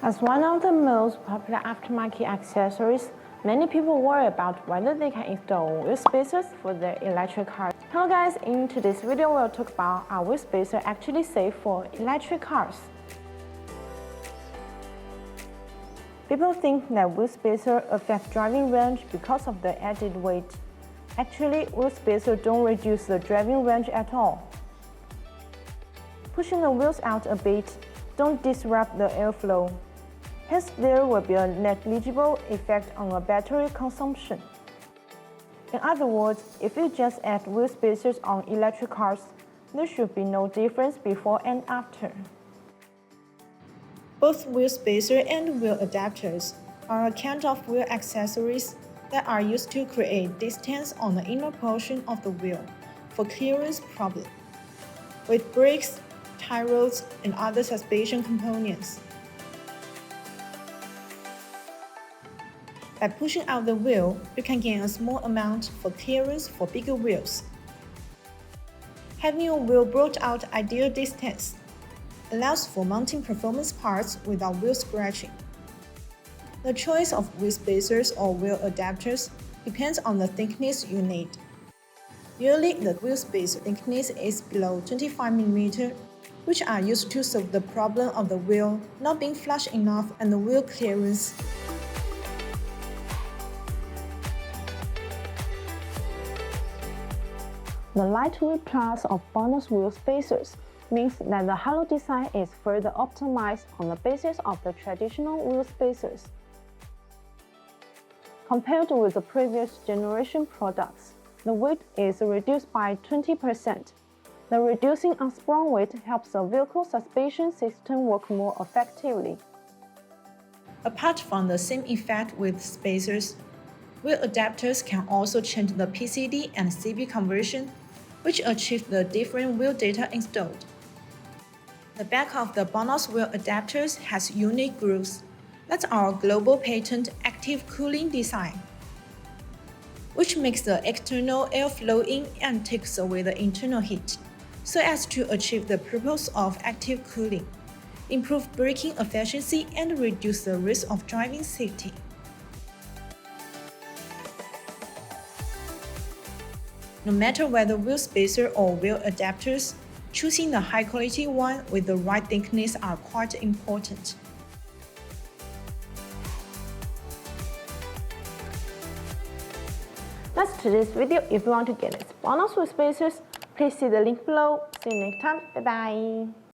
As one of the most popular aftermarket accessories, many people worry about whether they can install wheel spacers for their electric cars. Hello guys, in today's video we'll talk about are wheel spacers actually safe for electric cars. People think that wheel spacers affect driving range because of the added weight. Actually, wheel spacers don't reduce the driving range at all. Pushing the wheels out a bit don't disrupt the airflow. Hence, there will be a negligible effect on the battery consumption. In other words, if you just add wheel spacers on electric cars, there should be no difference before and after. Both wheel spacers and wheel adapters are a kind of wheel accessories that are used to create distance on the inner portion of the wheel for clearance problems, with brakes, tie rods, and other suspension components. By pushing out the wheel, you can gain a small amount for clearance for bigger wheels. Having your wheel brought out ideal distance allows for mounting performance parts without wheel scratching. The choice of wheel spacers or wheel adapters depends on the thickness you need. Usually, the wheel spacer thickness is below 25 mm, which are used to solve the problem of the wheel not being flush enough and the wheel clearance. The lightweight class of bonus wheel spacers means that the hollow design is further optimized on the basis of the traditional wheel spacers. Compared with the previous generation products, the weight is reduced by 20%. The reducing unsprung weight helps the vehicle suspension system work more effectively. Apart from the same effect with spacers, wheel adapters can also change the PCD and CB conversion, which achieves the different wheel data installed. The back of the BONOSS wheel adapters has unique grooves. That's our global patent active cooling design, which makes the external air flow in and takes away the internal heat, so as to achieve the purpose of active cooling, improve braking efficiency, and reduce the risk of driving safety. No matter whether wheel spacer or wheel adapters, choosing the high-quality one with the right thickness are quite important. That's today's video. If you want to get its bonus wheel spacers, please see the link below. See you next time. Bye bye.